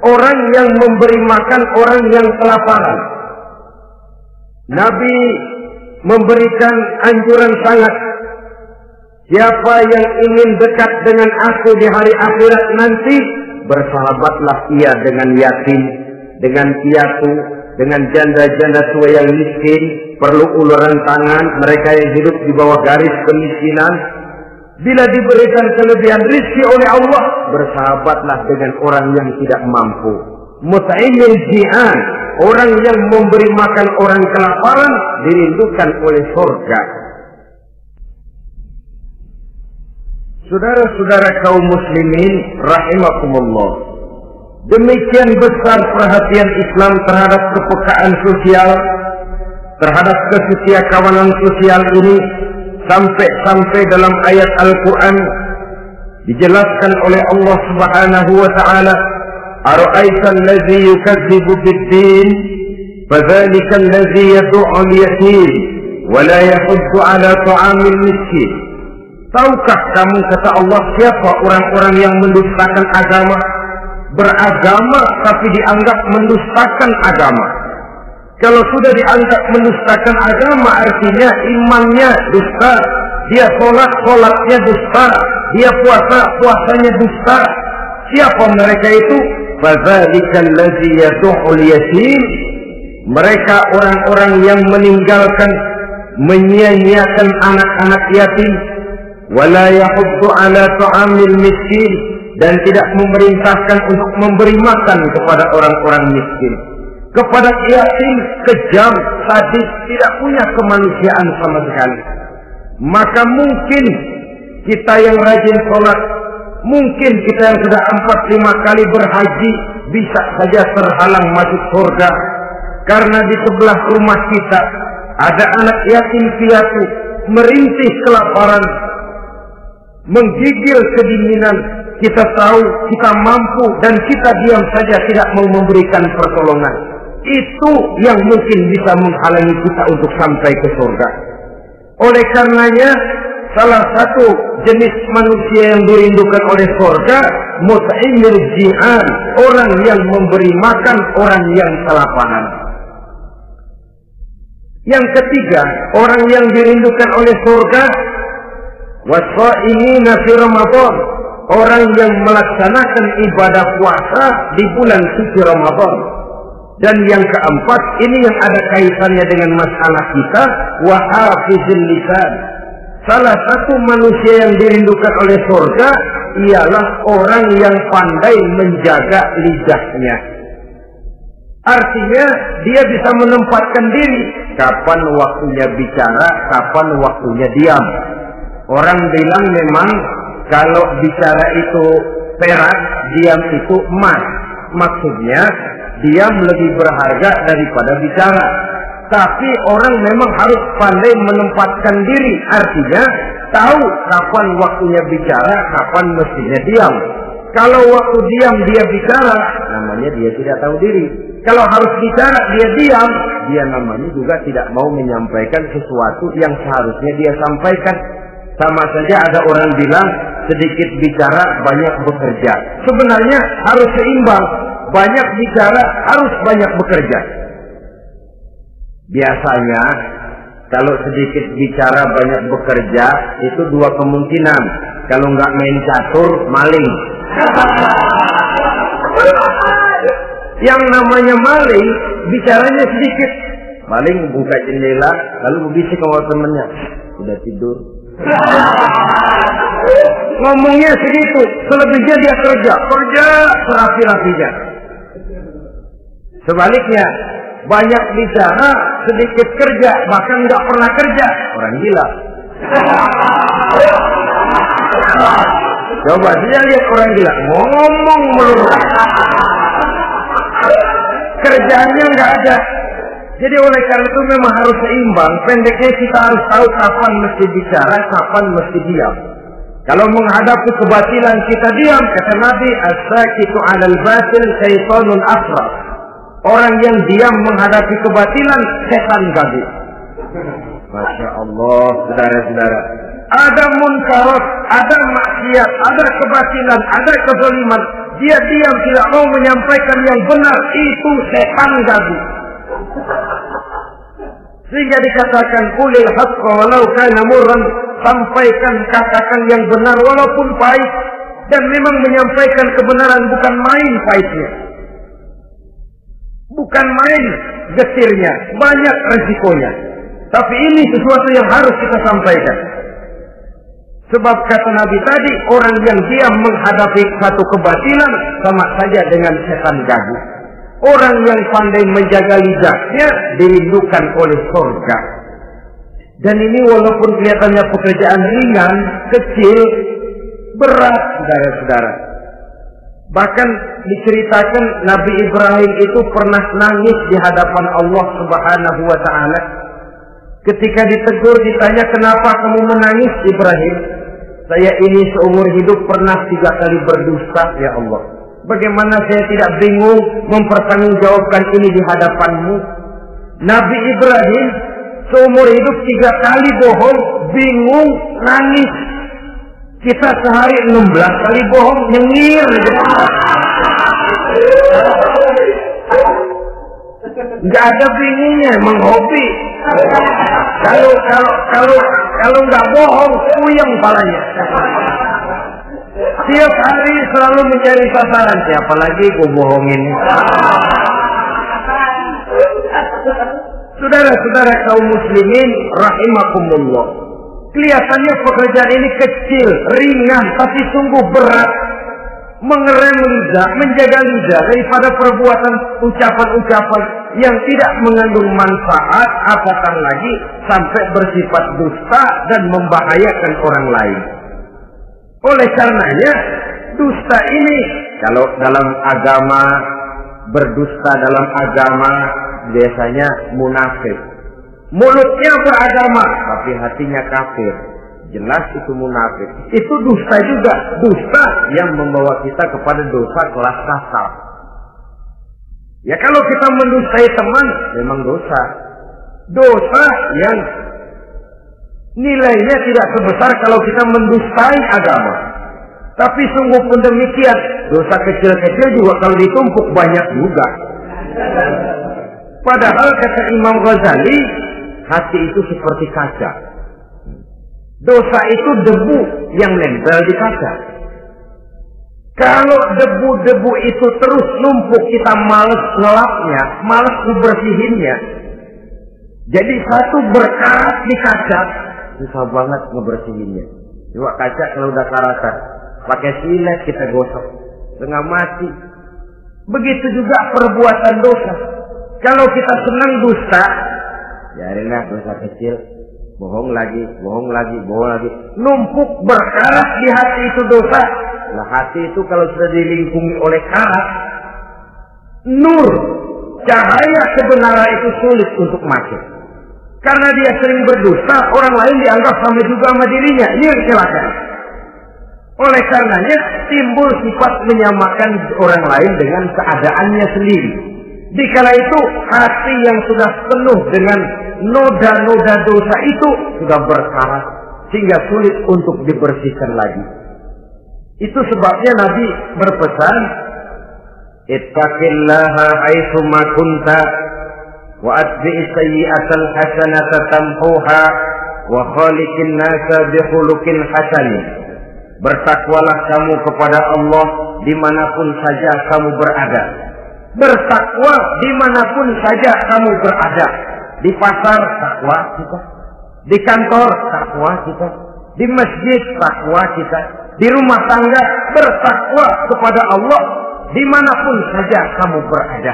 orang yang memberi makan orang yang kelaparan. Nabi memberikan anjuran sangat, siapa yang ingin dekat dengan aku di hari akhirat nanti, bersahabatlah ia dengan yatim, dengan piatu, dengan janda-janda tua yang miskin, perlu uluran tangan, mereka yang hidup di bawah garis kemiskinan. Bila diberikan kelebihan rizki oleh Allah, bersahabatlah dengan orang yang tidak mampu. Mut'imil ji'an, orang yang memberi makan orang kelaparan dirindukan oleh surga. Saudara-saudara kaum muslimin rahimakumullah, demikian besar perhatian Islam terhadap kepekaan sosial, terhadap kesetiakawanan sosial ini, sampai dalam ayat Al-Quran dijelaskan oleh Allah Subhanahu wa taala, "Ara'aita allazi yukadzibu bid-din, fadzalika allazi yad'u al-yatim wa la yahuddu 'ala ta'amil miskin." Tahukah kamu, kata Allah, siapa orang-orang yang mendustakan agama, beragama tapi dianggap mendustakan agama? Kalau sudah dianggap mendustakan agama, artinya imannya dusta, dia sholatnya dusta, dia puasanya dusta. Siapa mereka itu? Fadzalika allazi yad'ul yatim. Mereka orang-orang yang meninggalkan, menyia-nyiakan anak-anak yatim, wala yahuddu ala ta'amil miskin, dan tidak memerintahkan untuk memberi makan kepada orang-orang miskin. Kepada yatim kejam, sadis, tidak punya kemanusiaan sama sekali. Maka mungkin kita yang rajin sholat, mungkin kita yang sudah 4-5 kali berhaji, bisa saja terhalang masuk surga. Karena di sebelah rumah kita ada anak yatim piatu, merintih kelaparan, menggigil kedinginan. Kita tahu kita mampu dan kita diam saja, tidak mau memberikan pertolongan. Itu yang mungkin bisa menghalangi kita untuk sampai ke surga. Oleh karenanya, salah satu jenis manusia yang dirindukan oleh surga, mut'imil ji'an, orang yang memberi makan orang yang kelaparan. Yang ketiga, orang yang dirindukan oleh surga, wasa'imina fi Ramadan, orang yang melaksanakan ibadah puasa di bulan suci Ramadan. Dan yang keempat, ini yang ada kaitannya dengan masalah kita, wa hafizil lisan. Salah satu manusia yang dirindukan oleh surga ialah orang yang pandai menjaga lidahnya. Artinya dia bisa menempatkan diri, kapan waktunya bicara, kapan waktunya diam. Orang bilang memang kalau bicara itu perak, diam itu emas. Maksudnya diam lebih berharga daripada bicara. Tapi orang memang harus pandai menempatkan diri. Artinya tahu kapan waktunya bicara, kapan mestinya diam. Kalau waktu diam dia bicara, namanya dia tidak tahu diri. Kalau harus bicara dia diam, dia namanya juga tidak mau menyampaikan sesuatu yang seharusnya dia sampaikan. Sama saja ada orang bilang sedikit bicara banyak bekerja. Sebenarnya harus seimbang. Banyak bicara harus banyak bekerja. Biasanya kalau sedikit bicara banyak bekerja itu dua kemungkinan. Kalau nggak main catur, maling. Yang namanya maling, bicaranya sedikit. Maling buka jendela, lalu berbisik sama temennya. Udah tidur. Ngomongnya segitu, selebihnya dia kerja serapi-rapinya. Sebaliknya, banyak bicara, sedikit kerja, bahkan nggak pernah kerja, orang gila. Coba saja lihat orang gila, ngomong melulu, kerjaannya nggak ada. Jadi oleh karena itu memang harus seimbang. Pendeknya kita harus tahu kapan mesti bicara, kapan mesti diam. Kalau menghadapi kebatilan kita diam, kata Nabi, as-sakitu 'alal batil syaitanun asra. Orang yang diam menghadapi kebatilan, setan gaduh. Masya Allah, saudara-saudara. Ada munkarat, ada maksiat, ada kebatilan, ada kezaliman. Dia diam, tidak mau menyampaikan yang benar. Itu setan gaduh. Sehingga dikatakan, qulil haqqa walau kana murran. Sampaikan, katakan yang benar walaupun pahit. Dan memang menyampaikan kebenaran bukan main pahitnya. Bukan main getirnya, banyak resikonya. Tapi ini sesuatu yang harus kita sampaikan. Sebab kata Nabi tadi, orang yang diam menghadapi satu kebatilan sama saja dengan setan gaduh. Orang yang pandai menjaga lidahnya dirindukan oleh surga. Dan ini walaupun kelihatannya pekerjaan ringan, kecil, berat, saudara-saudara. Bahkan diceritakan Nabi Ibrahim itu pernah nangis di hadapan Allah Subhanahu wa Ta'ala. Ketika ditegur, ditanya, kenapa kamu menangis Ibrahim? Saya ini seumur hidup pernah 3 kali berdusta ya Allah. Bagaimana saya tidak bingung mempertanggungjawabkan ini di hadapanmu? Nabi Ibrahim seumur hidup 3 kali bohong, bingung, nangis. Kita sehari 16 kali bohong, nyengir. Nggak ada bingungnya, emang hobi. Kalau nggak bohong, puyeng palanya. Tiap hari selalu mencari sasaran, siapa lagi gue bohongin. Saudara-saudara kaum muslimin rahimakumullah, kelihatannya pekerjaan ini kecil, ringan, tapi sungguh berat. Mengerem lidah, menjaga lidah daripada perbuatan ucapan-ucapan yang tidak mengandung manfaat, apatah lagi sampai bersifat dusta dan membahayakan orang lain. Oleh karenanya, dusta ini, kalau dalam agama, berdusta dalam agama biasanya munafik. Mulutnya beragama, tapi hatinya kafir. Jelas itu munafik. Itu dusta juga. Dusta yang membawa kita kepada dosa kelas kasar. Ya kalau kita mendustai teman, memang dosa. Dosa yang nilainya tidak sebesar kalau kita mendustai agama. Tapi sungguh pun demikian, dosa kecil-kecil juga kalau ditumpuk banyak juga. Padahal kata Imam Ghazali, hati itu seperti kaca. Dosa itu debu yang nempel di kaca. Kalau debu-debu itu terus numpuk, kita malas ngelapnya, malas ngebersihinnya. Jadi satu berkarat di kaca, susah banget ngebersihinnya. Coba kaca kalau udah karatan, pakai silet kita gosok, setengah mati. Begitu juga perbuatan dosa. Kalau kita senang dusta, biarinlah dosa kecil. Bohong lagi, bohong lagi, bohong lagi. Numpuk berkarat di hati itu dosa. Nah hati itu kalau sudah dilingkungi oleh karat, nur, cahaya kebenaran itu sulit untuk masuk. Karena dia sering berdusta, orang lain dianggap sama juga sama dirinya. Ini kecelakaan. Oleh karenanya timbul sifat menyamakan orang lain dengan keadaannya sendiri. Dikala itu hati yang sudah penuh dengan noda-noda dosa itu sudah berkarat sehingga sulit untuk dibersihkan lagi. Itu sebabnya Nabi berpesan, ittaqillaha haitsu ma kunta wa atbi'is sayyi'atal hasanata tamhuha wa khaliqin nasa bi khuluqin hasan. Bertakwalah kamu kepada Allah dimanapun saja kamu berada. Bertakwa dimanapun saja kamu berada. Di pasar takwa kita, di kantor takwa kita, di masjid takwa kita, di rumah tangga bertakwa kepada Allah dimanapun saja kamu berada.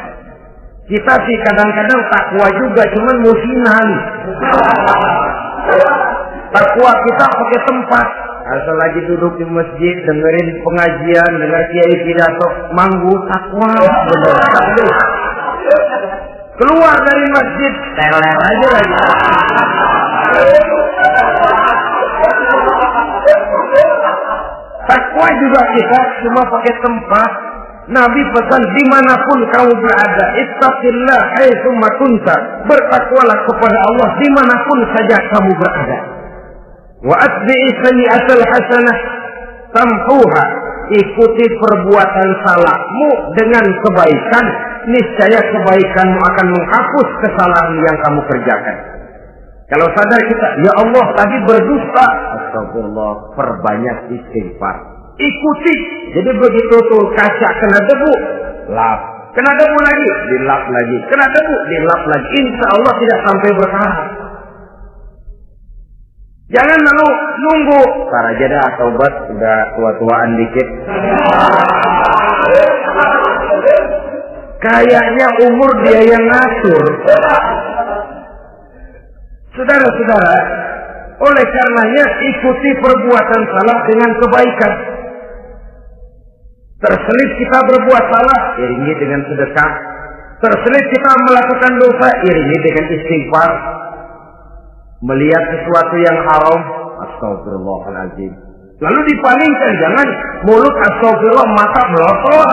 Kita sih kadang-kadang takwa juga, cuman musiman. Takwa kita pakai tempat. Asal lagi duduk di masjid, dengerin pengajian, dengar kiai pidato, manggu takwa bener. Keluar dari masjid, teler aja lagi. Takwa juga kita cuma pakai tempat. Nabi pesan dimanapun kamu berada, ittaqillah haitsu ma kunta. Bertakwalah kepada Allah dimanapun saja kamu berada. Wa atbi'is sayyi'atal hasanah tamhuha. Ikuti perbuatan salahmu dengan kebaikan, niscaya kebaikanmu akan menghapus kesalahan yang kamu kerjakan. Kalau sadar kita, ya Allah tadi berdusta, astagfirullah, perbanyak istighfar. Ikuti. Jadi begitu tuh kaca kena debu, lap. Kena debu lagi, dilap lagi. Kena debu, dilap lagi. Insya Allah tidak sampai berkarat. Jangan lalu nunggu. Ntar aja dah taubat, udah tua-tuaan dikit. Kayaknya umur dia yang ngatur. Saudara-saudara, oleh karenanya ikuti perbuatan salah dengan kebaikan. Terselip kita berbuat salah, iringi dengan sedekah. Terselip kita melakukan dosa, iringi dengan istighfar. Melihat sesuatu yang haram, astagfirullahaladzim. Lalu dipalingkan, jangan mulut astagfirullah, mata melotot.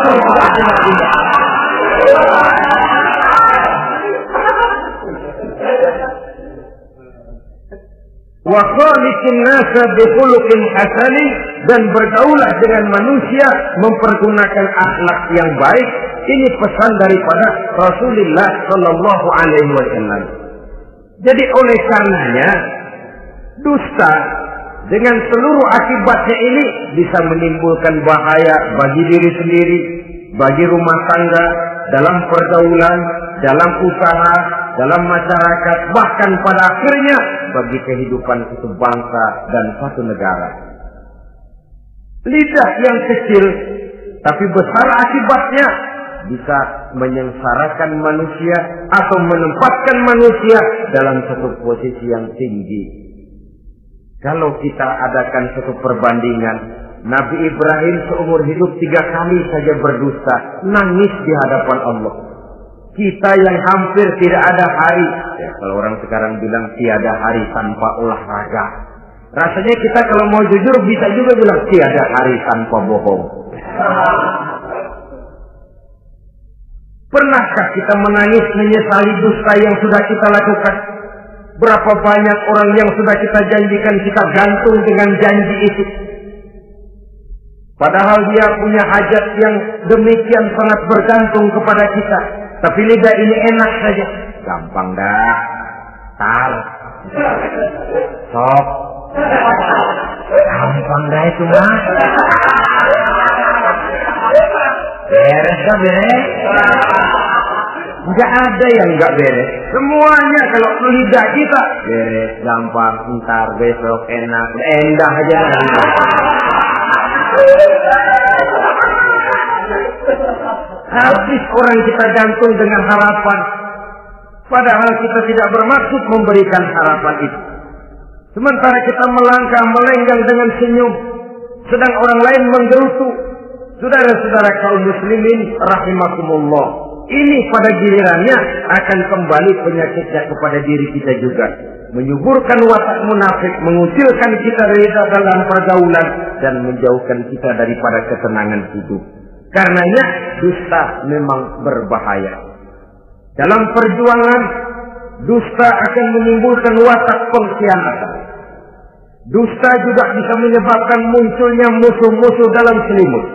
Wa khaliqin nasa bi khuluqin hasanin, dan bergaulah dengan manusia mempergunakan akhlak yang baik. Ini pesan daripada Rasulullah sallallahu alaihi wasallam. Jadi oleh karenanya dusta dengan seluruh akibatnya ini bisa menimbulkan bahaya bagi diri sendiri, bagi rumah tangga, dalam pergaulan, dalam usaha, dalam masyarakat, bahkan pada akhirnya bagi kehidupan satu bangsa dan satu negara. Lidah yang kecil tapi besar akibatnya bisa menyengsarakan manusia atau menempatkan manusia dalam satu posisi yang tinggi. Kalau kita adakan satu perbandingan, Nabi Ibrahim seumur hidup 3 kali saja berdusta, nangis di hadapan Allah. Kita yang hampir tidak ada hari, ya kalau orang sekarang bilang tiada hari tanpa olahraga. Rasanya kita kalau mau jujur bisa juga bilang tiada hari tanpa bohong. Pernahkah kita menangis menyesali dusta yang sudah kita lakukan? Berapa banyak orang yang sudah kita janjikan kita gantung dengan janji itu. Padahal dia punya hajat yang demikian sangat bergantung kepada kita. Tapi lidah ini enak saja. Gampang dah. Tar. Sok. Gampang dah itu mah. Beres gak beres? Enggak ada yang enggak beres. Semuanya kalau lidah kita beres, gampang, ntar, besok, enak, endah aja. Habis orang kita gantung dengan harapan, padahal kita tidak bermaksud memberikan harapan itu. Sementara kita melangkah melenggang dengan senyum, sedang orang lain menggerutu. Saudara-saudara kaum muslimin rahimakumullah, ini pada gilirannya akan kembali penyakitnya kepada diri kita juga, menyuburkan watak munafik, mengucilkan kita dari dalam pergaulan, dan menjauhkan kita daripada ketenangan hidup. Karenanya dusta memang berbahaya. Dalam perjuangan, dusta akan menimbulkan watak pengkhianatan. Dusta juga bisa menyebabkan munculnya musuh-musuh dalam selimut,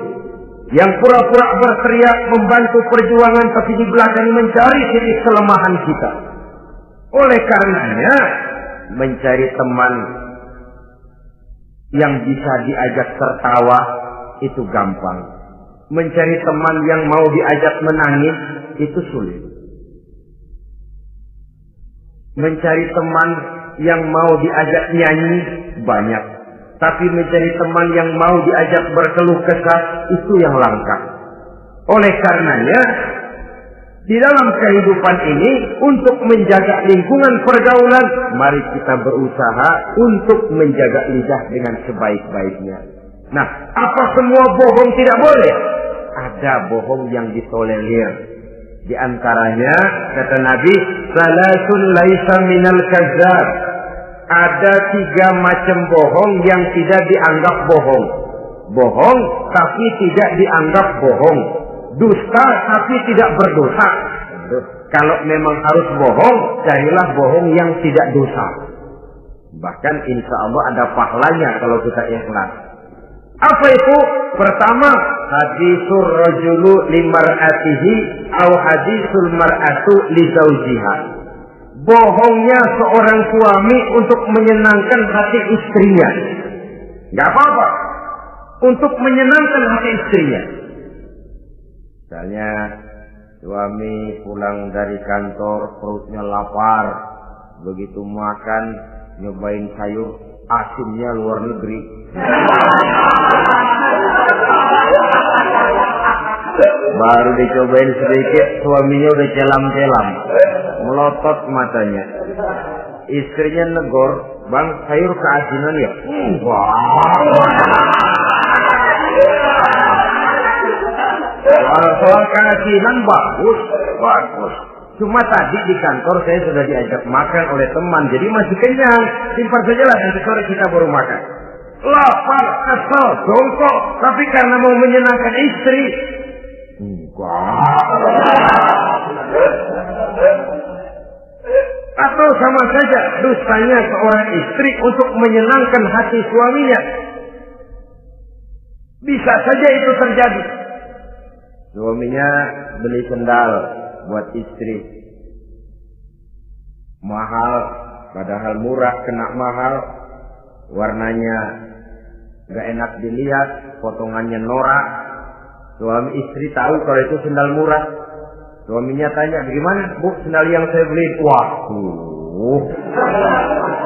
yang pura-pura berteriak membantu perjuangan tapi di belakang mencari titik kelemahan kita. Oleh karenanya, mencari teman yang bisa diajak tertawa itu gampang. Mencari teman yang mau diajak menangis itu sulit. Mencari teman yang mau diajak nyanyi banyak. Tapi mencari teman yang mau diajak berkeluh kesah itu yang langka. Oleh karenanya, di dalam kehidupan ini untuk menjaga lingkungan pergaulan, mari kita berusaha untuk menjaga lidah dengan sebaik-baiknya. Nah, apa semua bohong tidak boleh? Ada bohong yang ditolerir. Di antaranya kata Nabi, salasun laisa minal kadzdzab. Ada 3 macam bohong yang tidak dianggap bohong. Bohong tapi tidak dianggap bohong. Dusta tapi tidak berdosa. Kalau memang harus bohong, carilah bohong yang tidak dosa. Bahkan insya Allah ada pahalanya kalau kita ikhlas. Apa itu? Pertama, hadisul rajulu limar'atihi au hadisul mar'atu li zawjiha. Bohongnya seorang suami untuk menyenangkan hati istrinya. Gak apa-apa. Untuk menyenangkan hati istrinya. Misalnya, suami pulang dari kantor, perutnya lapar. Begitu makan, nyobain sayur, asinnya luar negeri. Baru dicobain sedikit, suaminya udah celam-celam, melotot matanya. Istrinya negor, bang sayur keasinan ya. Soal keasinan bagus. Cuma tadi di kantor saya sudah diajak makan oleh teman, jadi masih kenyang. Simpan saja lah, nanti sore kita baru makan. Lapar, kesel, jongkok, tapi karena mau menyenangkan istri. Atau sama saja dustanya seorang istri untuk menyenangkan hati suaminya. Bisa saja itu terjadi. Suaminya beli sendal buat istri. Mahal, padahal murah, kena mahal. Warnanya gak enak dilihat, potongannya norak. Suami istri tahu kalau itu sendal murah. Suaminya tanya, gimana bu sendal yang saya beli? Wah,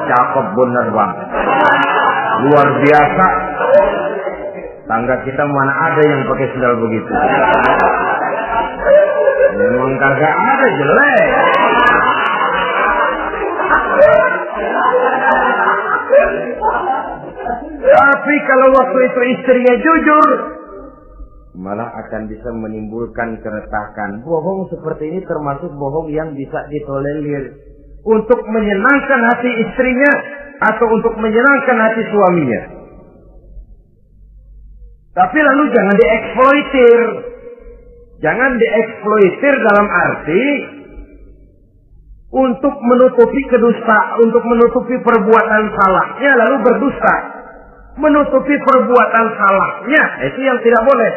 cakep bener bang, luar biasa. Tangga kita mana ada yang pakai sendal begitu? Memang kagak ada, jelek. Tapi kalau waktu itu istrinya jujur, malah akan bisa menimbulkan keretakan. Bohong seperti ini termasuk bohong yang bisa ditolerir untuk menyenangkan hati istrinya atau untuk menyenangkan hati suaminya. Tapi lalu jangan dieksploitir. Jangan dieksploitir dalam arti untuk menutupi untuk menutupi perbuatan salahnya lalu berdusta. Menutupi perbuatan salahnya, itu yang tidak boleh.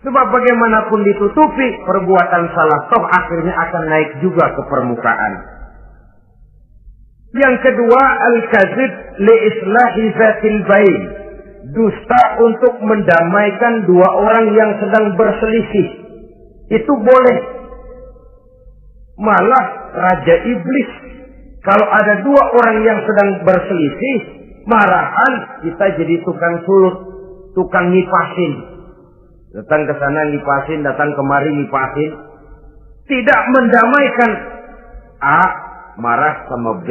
Sebab bagaimanapun ditutupi, perbuatan salah toh akhirnya akan naik juga ke permukaan. Yang kedua, al-kadzib li islahi zatil bain. Dusta untuk mendamaikan dua orang yang sedang berselisih. Itu boleh. Malah Raja Iblis, kalau ada dua orang yang sedang berselisih, marahan kita jadi tukang sulut, tukang ngipasin. Datang ke sana ngipasin, datang kemari ngipasin. Tidak mendamaikan. A marah sama B.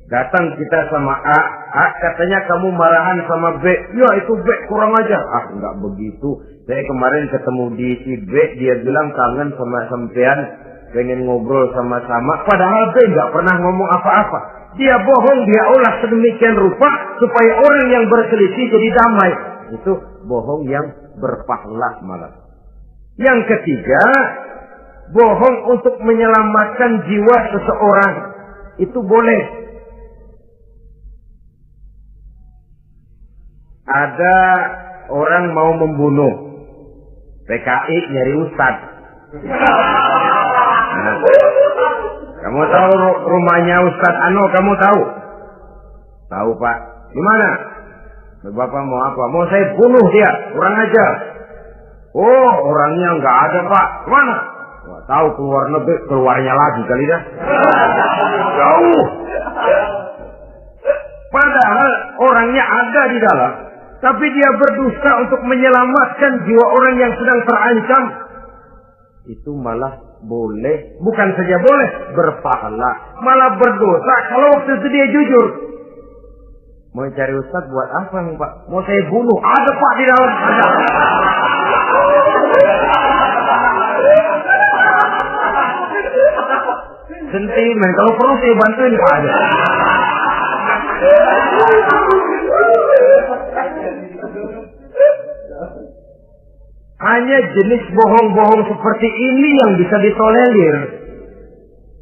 Datang kita sama A katanya kamu marahan sama B. Ya itu B kurang aja. Enggak begitu. Saya kemarin ketemu di si B, dia bilang kangen sama sampean, pengen ngobrol sama-sama. Padahal B nggak pernah ngomong apa-apa. Dia bohong, dia olah sedemikian rupa supaya orang yang berselisih jadi damai. Itu bohong yang berpahala malah. Yang ketiga, bohong untuk menyelamatkan jiwa seseorang. Itu boleh. Ada orang mau membunuh, PKI nyari ustadz. Nah, kamu tahu rumahnya Ustadz Ano? Kamu tahu? Tahu pak? Gimana? Bapak mau apa? Mau saya bunuh dia, kurang ajar. Oh, orangnya nggak ada pak. Kemana? Wah, tahu keluar negeri, keluarnya lagi kali dah. Jauh. Padahal orangnya ada di dalam, tapi dia berdusta untuk menyelamatkan jiwa orang yang sedang terancam. Itu malah boleh, bukan saja boleh, berpahala, malah berdosa kalau waktu itu dia jujur. Mau cari ustadz buat apa nih pak? Mau saya bunuh? Ada pak di dalam. Ada. Sentimen, kalau perlu saya bantuin pak aja. Hanya jenis bohong-bohong seperti ini yang bisa ditolerir.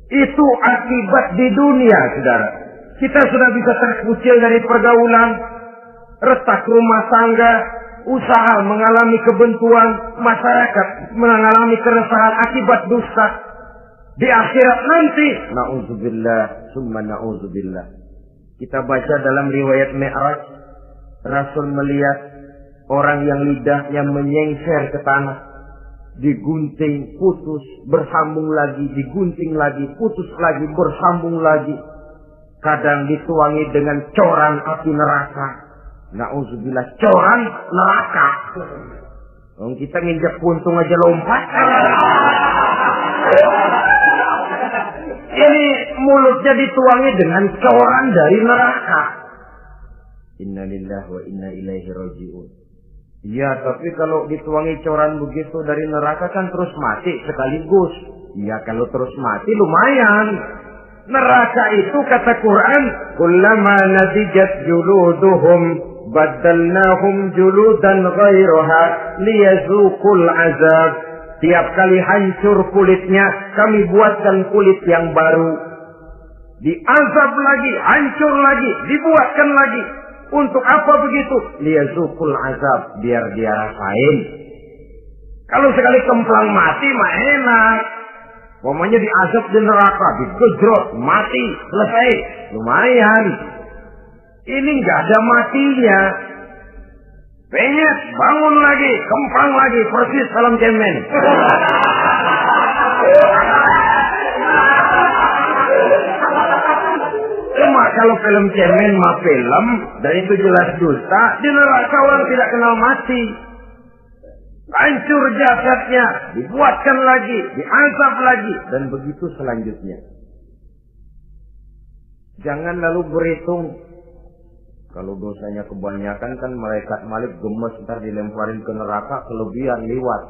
Itu akibat di dunia, saudara. Kita sudah bisa terkucil dari pergaulan, retak rumah tangga, usaha mengalami kebuntuan, masyarakat mengalami keresahan akibat dusta. Di akhirat nanti, na'udzubillah, summa na'udzubillah. Kita baca dalam riwayat Mi'raj, Rasul melihat orang yang lidahnya menyengser ke tanah, digunting, putus, bersambung lagi, digunting lagi, putus lagi, bersambung lagi. Kadang dituangi dengan coran api neraka. Na'udzubillah, coran neraka. Kita nginjak puntung aja lompat. Ini mulutnya dituangi dengan coran dari neraka. Innalillahi wa inna ilaihi raji'un. Iya, tapi kalau dituangi coran begitu dari neraka kan terus mati sekaligus. Iya, kalau terus mati lumayan. Neraka itu kata Quran, kullama nadijat juluduhum badalnahum juludan ghairaha liyazuqul azab. Tiap kali hancur kulitnya, kami buatkan kulit yang baru. Diazab lagi, hancur lagi, dibuatkan lagi. Untuk apa begitu? Liyazuqul azab, biar dia rasain. Kalau sekali kemplang mati mah enak. Pokoknya diazab di neraka, digejrot, mati, selesai. Lumayan. Ini nggak ada matinya. Penyet, bangun lagi, kemplang lagi, persis salam cemen. Cuma kalau film cemen mah film, dan itu jelas dusta, di neraka orang tidak kenal mati. Hancur jasadnya, dibuatkan lagi, diazab lagi, dan begitu selanjutnya. Jangan lalu berhitung. Kalau dosanya kebanyakan kan malaikat Malik gemes, ntar dilemparin ke neraka, kelebihan liwat.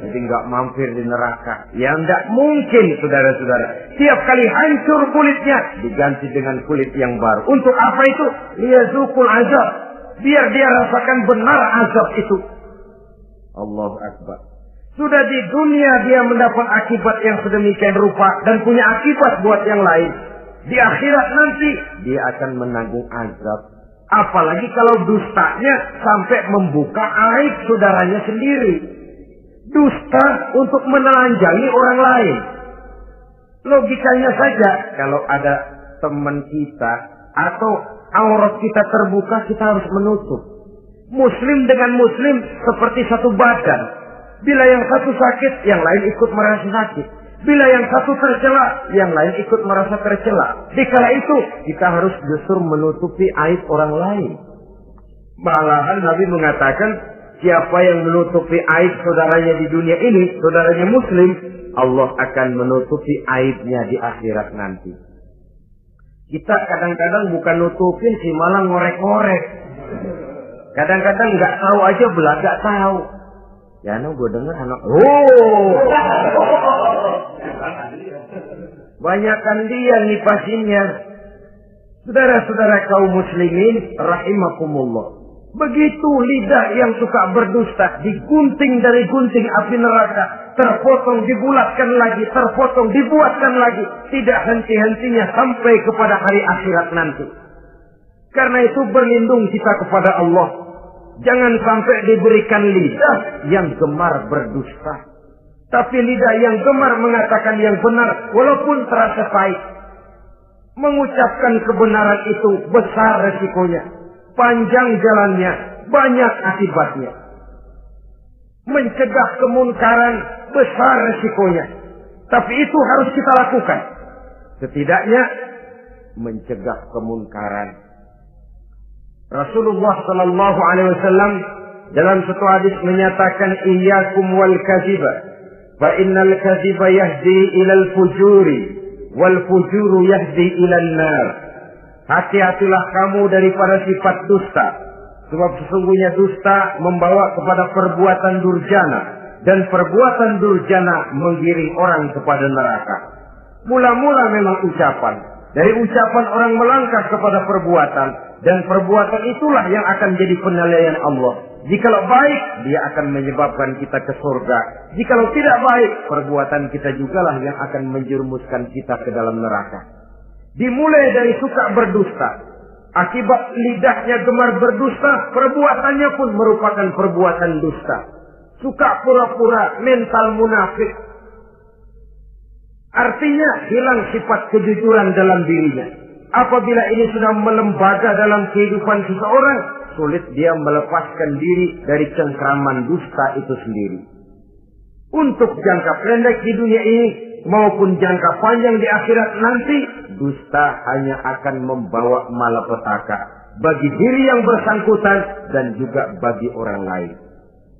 Jadi nggak mampir di neraka. Ya nggak mungkin, saudara-saudara. Tiap kali hancur kulitnya, diganti dengan kulit yang baru. Untuk apa itu? Liyazuqul azab. Biar dia rasakan benar azab itu. Allahu Akbar. Sudah di dunia dia mendapat akibat yang sedemikian rupa dan punya akibat buat yang lain. Di akhirat nanti dia akan menanggung azab. Apalagi kalau dustanya sampai membuka aib saudaranya sendiri. Dusta untuk menelanjangi orang lain. Logikanya saja, kalau ada teman kita atau aurat kita terbuka, kita harus menutup. Muslim dengan muslim seperti satu badan. Bila yang satu sakit, yang lain ikut merasa sakit. Bila yang satu tercela, yang lain ikut merasa tercela. Dikala itu, kita harus justru menutupi aib orang lain. Malahan Nabi mengatakan, siapa yang menutupi aib saudaranya di dunia ini, saudaranya muslim, Allah akan menutupi aibnya di akhirat nanti. Kita kadang-kadang bukan nutupin sih, malah ngorek-ngorek. Kadang-kadang nggak tahu aja belagak tahu. Ya, gue dengar anak. Banyakan dia ngipasinnya. Saudara-saudara kaum muslimin rahimakumullah. Begitu lidah yang suka berdusta digunting dari gunting api neraka, terpotong dibulatkan lagi, terpotong dibuatkan lagi, tidak henti-hentinya sampai kepada hari akhirat nanti. Karena itu berlindung kita kepada Allah. Jangan sampai diberikan lidah yang gemar berdusta. Tapi lidah yang gemar mengatakan yang benar walaupun terasa pahit. Mengucapkan kebenaran itu besar resikonya. Panjang jalannya, banyak akibatnya. Mencegah kemunkaran besar resikonya. Tapi itu harus kita lakukan. Setidaknya mencegah kemunkaran. Rasulullah sallallahu alaihi wasallam dalam satu hadis menyatakan iyyakum wal kadhiba fa innal kadhiba yahdi ilal fujuri wal fujuru yahdi ilal nar. Hati-hatilah kamu daripada sifat dusta, sebab sesungguhnya dusta membawa kepada perbuatan durjana dan perbuatan durjana menggiring orang kepada neraka. Mula-mula memang ucapan, dari ucapan orang melangkah kepada perbuatan, dan perbuatan itulah yang akan jadi penilaian Allah. Jikalau baik, dia akan menyebabkan kita ke surga. Jikalau tidak baik, perbuatan kita jugalah yang akan menjerumuskan kita ke dalam neraka. Dimulai dari suka berdusta. Akibat lidahnya gemar berdusta, perbuatannya pun merupakan perbuatan dusta. Suka pura-pura, mental munafik. Artinya hilang sifat kejujuran dalam dirinya. Apabila ini sudah melembaga dalam kehidupan seseorang, sulit dia melepaskan diri dari cengkraman dusta itu sendiri. Untuk jangka pendek di dunia ini maupun jangka panjang di akhirat nanti, dusta hanya akan membawa malapetaka bagi diri yang bersangkutan dan juga bagi orang lain.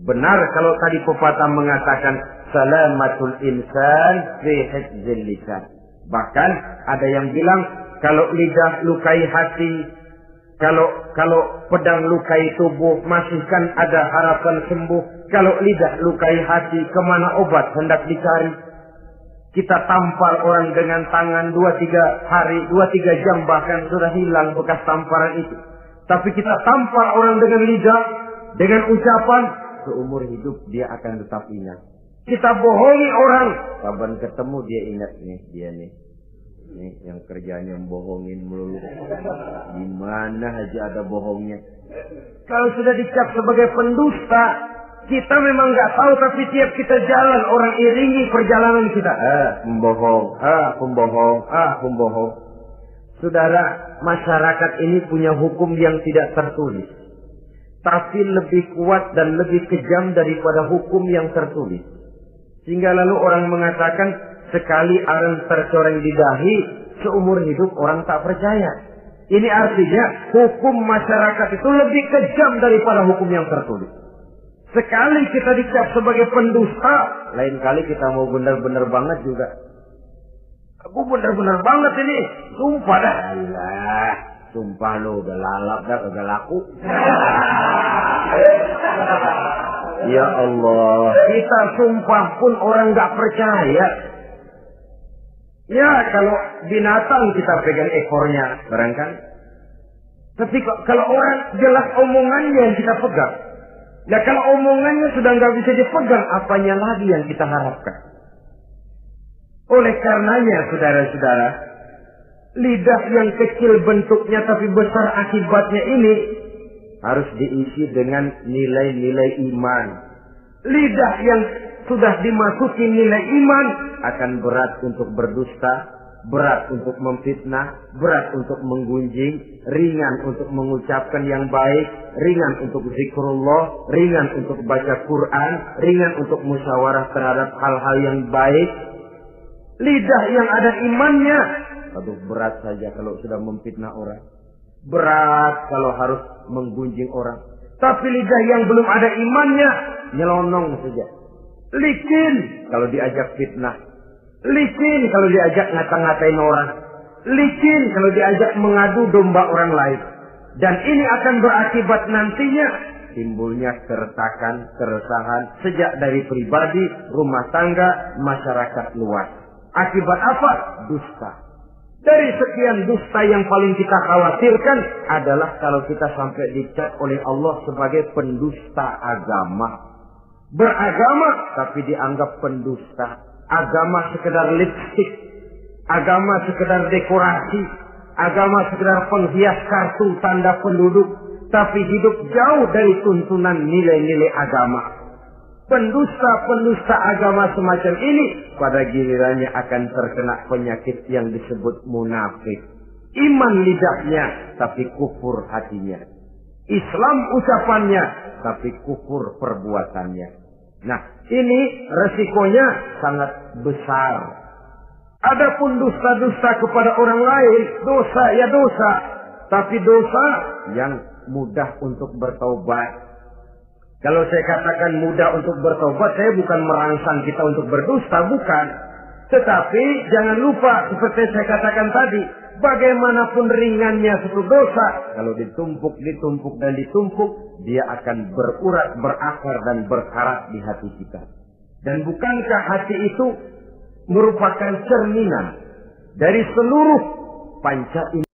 Benar kalau tadi pepatah mengatakan salamatul insan fi hifdzil lisan. Bahkan ada yang bilang kalau lidah lukai hati, kalau pedang lukai tubuh, masihkan ada harapan sembuh. Kalau lidah lukai hati, kemana obat hendak dicari? Kita tampar orang dengan tangan 2-3 hari, 2-3 jam bahkan sudah hilang bekas tamparan itu. Tapi kita tampar orang dengan lidah, dengan ucapan, seumur hidup dia akan tetap ingat. Kita bohongi orang, kapan ketemu dia ingat nih, dia nih. Nih yang kerjanya bohongin melulu. Gimana aja ada bohongnya. Kalau sudah dicap sebagai pendusta, kita memang nggak tahu, tapi tiap kita jalan orang iringi perjalanan kita. Pembohong, pembohong, pembohong. Saudara, masyarakat ini punya hukum yang tidak tertulis, tapi lebih kuat dan lebih kejam daripada hukum yang tertulis. Sehingga lalu orang mengatakan, sekali arang tercoreng di dahi, seumur hidup orang tak percaya. Ini artinya hukum masyarakat itu lebih kejam daripada hukum yang tertulis. Sekali kita dicap sebagai pendusta, lain kali kita mau benar-benar banget juga. Aku benar-benar banget ini, sumpah dah. Alah, sumpah lo udah lalap dah, udah laku. Ya Allah, kita sumpah pun orang gak percaya. Ya kalau binatang kita pegang ekornya, barangkali. Tapi kalau orang jelas omongannya yang kita pegang. Nah kalau omongannya sudah nggak bisa dipegang, apanya lagi yang kita harapkan? Oleh karenanya, saudara-saudara, lidah yang kecil bentuknya tapi besar akibatnya ini harus diisi dengan nilai-nilai iman. Lidah yang sudah dimasuki nilai iman akan berat untuk berdusta, berat untuk memfitnah, berat untuk menggunjing, ringan untuk mengucapkan yang baik, ringan untuk zikrullah, ringan untuk baca Quran, ringan untuk musyawarah terhadap hal-hal yang baik. Lidah yang ada imannya, aduh berat saja kalau sudah memfitnah orang, berat kalau harus menggunjing orang. Tapi lidah yang belum ada imannya, nyelonong saja, licin kalau diajak fitnah, licin kalau diajak ngata-ngatain orang, licin kalau diajak mengadu domba orang lain. Dan ini akan berakibat nantinya timbulnya keretakan, keresahan sejak dari pribadi, rumah tangga, masyarakat luas. Akibat apa? Dusta. Dari sekian dusta yang paling kita khawatirkan adalah kalau kita sampai dicap oleh Allah sebagai pendusta agama. Beragama tapi dianggap pendusta. Agama sekedar lipstik, agama sekedar dekorasi, agama sekedar penghias kartu tanda penduduk, tapi hidup jauh dari tuntunan nilai-nilai agama. Pendusta-pendusta agama semacam ini pada gilirannya akan terkena penyakit yang disebut munafik. Iman lidahnya tapi kufur hatinya. Islam ucapannya tapi kufur perbuatannya. Nah, ini resikonya sangat besar. Adapun dusta-dusta kepada orang lain, dosa ya dosa, tapi dosa yang mudah untuk bertaubat. Kalau saya katakan mudah untuk bertobat, saya bukan merangsang kita untuk berdusta, bukan. Tetapi jangan lupa, seperti saya katakan tadi, bagaimanapun ringannya suatu dosa, kalau ditumpuk, dan ditumpuk, dia akan berurat, berakar, dan berkarat di hati kita. Dan bukankah hati itu merupakan cerminan dari seluruh panca indera?